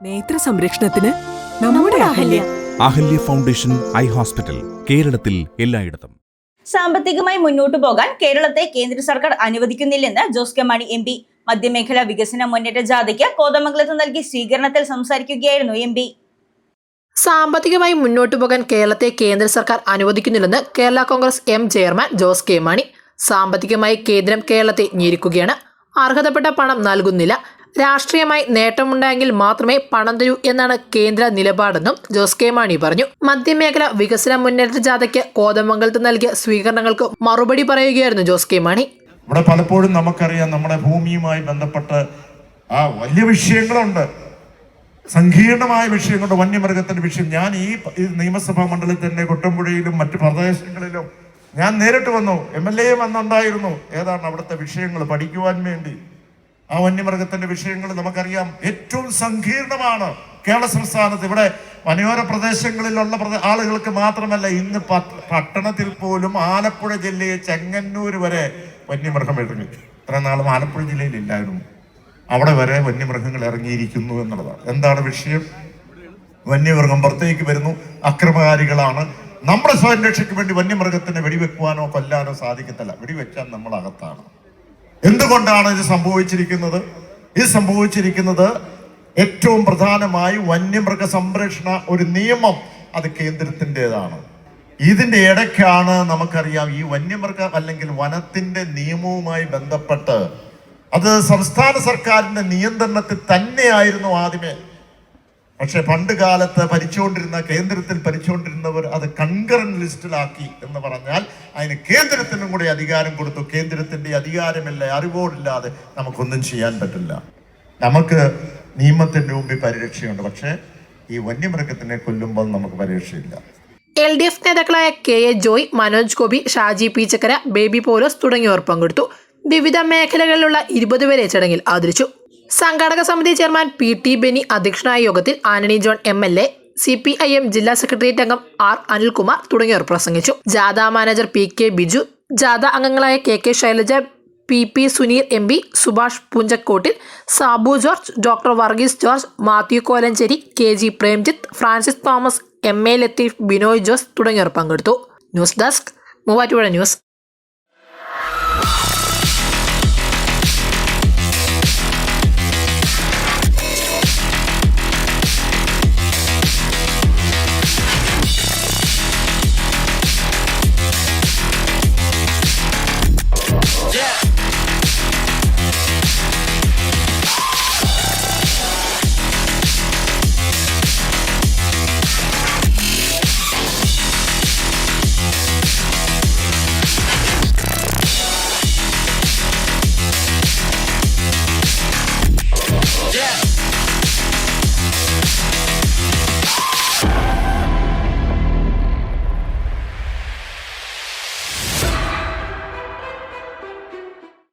നേത്ര സംരക്ഷണത്തിന് നമ്മുടെ അഹല്യ ഫൗണ്ടേഷൻ ഐ ഹോസ്പിറ്റൽ, കേരളത്തിൽ എല്ലായിടത്തും. സാമ്പത്തികമായി മുന്നോട്ടു പോകാൻ കേരളത്തെ കേന്ദ്ര സർക്കാർ അനുവദിക്കുന്നില്ലെന്ന് Jose K Mani M P. മധ്യമേഖലാ വികസന മുന്നേറ്റ ജാഥയ്ക്ക് കോതമംഗലത്ത് നൽകിയ സ്വീകരണത്തിൽ സംസാരിക്കുകയായിരുന്നു എം പി. സാമ്പത്തികമായി മുന്നോട്ടു പോകാൻ കേരളത്തെ കേന്ദ്ര സർക്കാർ അനുവദിക്കുന്നില്ലെന്ന് Kerala Congress M chairman Jose K Mani. സാമ്പത്തികമായി കേന്ദ്രം കേരളത്തെ ഞെരുക്കുകയാണ്. അർഹതപ്പെട്ട പണം നൽകുന്നില്ല. രാഷ്ട്രീയമായി നേട്ടമുണ്ടായെങ്കിൽ മാത്രമേ പണം തരൂ എന്നാണ് കേന്ദ്ര നിലപാടെന്നും ജോസ് കെ മാണി പറഞ്ഞു. മധ്യമേഖല വികസന മുന്നേറ്റ ജാഥയ്ക്ക് കോതമംഗലത്ത് നൽകിയ സ്വീകരണങ്ങൾക്ക് മറുപടി പറയുകയായിരുന്നു ജോസ് കെ മാണി. ഇവിടെ പലപ്പോഴും നമുക്കറിയാം, നമ്മുടെ ഭൂമിയുമായി ബന്ധപ്പെട്ട് വലിയ വിഷയങ്ങളുണ്ട്, സങ്കീർണമായ വിഷയങ്ങളുണ്ട്. വന്യമൃഗത്തിന്റെ വിഷയം ഞാൻ ഈ നിയമസഭാ മണ്ഡലത്തിൽ തന്നെ കൊട്ടമ്പുഴയിലും മറ്റു പ്രദേശങ്ങളിലും ഞാൻ നേരിട്ട് വന്നു. MLA വന്നുണ്ടായിരുന്നു. ഏതാണ് അവിടുത്തെ വിഷയങ്ങൾ പഠിക്കുവാൻ വേണ്ടി. ആ വന്യമൃഗത്തിന്റെ വിഷയങ്ങൾ നമുക്കറിയാം, ഏറ്റവും സങ്കീർണമാണ് കേരള സംസ്ഥാനത്ത്. ഇവിടെ വനയോര പ്രദേശങ്ങളിലുള്ള ആളുകൾക്ക് മാത്രമല്ല, ഇന്ന് പട്ടണത്തിൽ പോലും ആലപ്പുഴ ജില്ലയെ ചെങ്ങന്നൂർ വരെ വന്യമൃഗം ഇറങ്ങി. ഇത്ര നാളും ആലപ്പുഴ ജില്ലയിൽ ഇല്ലായിരുന്നു. അവിടെ വരെ വന്യമൃഗങ്ങൾ ഇറങ്ങിയിരിക്കുന്നു എന്നുള്ളതാണ്. എന്താണ് വിഷയം? വന്യമൃഗം പുറത്തേക്ക് വരുന്നു, അക്രമകാരികളാണ്. നമ്മുടെ സ്വയം രക്ഷയ്ക്ക് വേണ്ടി വന്യമൃഗത്തിനെ വെടിവെക്കുവാനോ കൊല്ലാനോ സാധിക്കത്തില്ല. വെടിവെക്കാൻ നമ്മൾ അകത്താണ്. എന്തുകൊണ്ടാണ് ഇത് സംഭവിച്ചിരിക്കുന്നത്? ഇത് സംഭവിച്ചിരിക്കുന്നത് ഏറ്റവും പ്രധാനമായി വന്യമൃഗ സംരക്ഷണ ഒരു നിയമം അത് കേന്ദ്രത്തിൻ്റെതാണ്. ഇതിന്റെ ഇടയ്ക്കാണ് നമുക്കറിയാം ഈ വന്യമൃഗ അല്ലെങ്കിൽ വനത്തിന്റെ നിയമവുമായി ബന്ധപ്പെട്ട് അത് സംസ്ഥാന സർക്കാരിന്റെ നിയന്ത്രണത്തിൽ തന്നെയായിരുന്നു ആദ്യമേ. പക്ഷെ പണ്ട് കാലത്ത് കേന്ദ്രത്തിൽ ഭരിച്ചുകൊണ്ടിരുന്നവർ അത് കൺകറന്റ് ലിസ്റ്റിലാക്കി എന്ന് പറഞ്ഞാൽ അതിന് കേന്ദ്രത്തിനും കൂടി അധികാരം കൊടുത്തു. കേന്ദ്രത്തിന്റെ അധികാരമില്ല, അറിവോടില്ലാതെ നമുക്കൊന്നും ചെയ്യാൻ പറ്റില്ല. നമുക്ക് നിയമത്തിന്റെ മുമ്പിൽ പരിരക്ഷയുണ്ട്, പക്ഷെ ഈ വന്യമൃഗത്തിനെ കൊല്ലുമ്പോൾ നമുക്ക് പരിരക്ഷയില്ല. LDF നേതാക്കളായ KA ജോയ്, മനോജ് ഗോപി, ഷാജി പി ചക്കര, ബേബി പോലോസ് തുടങ്ങിയവർ പങ്കെടുത്തു. വിവിധ മേഖലകളിലുള്ള 20 പേരെ ചടങ്ങിൽ ആദരിച്ചു. സംഘാടക സമിതി ചെയർമാൻ PT ബെന്നി അധ്യക്ഷനായ യോഗത്തിൽ ആന്റണി ജോൺ MLA, CPIM ജില്ലാ സെക്രട്ടേറിയറ്റ് അംഗം R അനിൽകുമാർ തുടങ്ങിയവർ പ്രസംഗിച്ചു. ജാഥ മാനേജർ PK ബിജു, ജാഥ അംഗങ്ങളായ KK Shailaja, PP Suneer MP, Subhash Poonchakkottil, Sabu George, doctor Varghese George, Mathew Kolenchery, KG Premjith, Francis Thomas, MA Latheef, Binoy Jose തുടങ്ങിയവർ പങ്കെടുത്തു. News desk, Muvattupuzha news.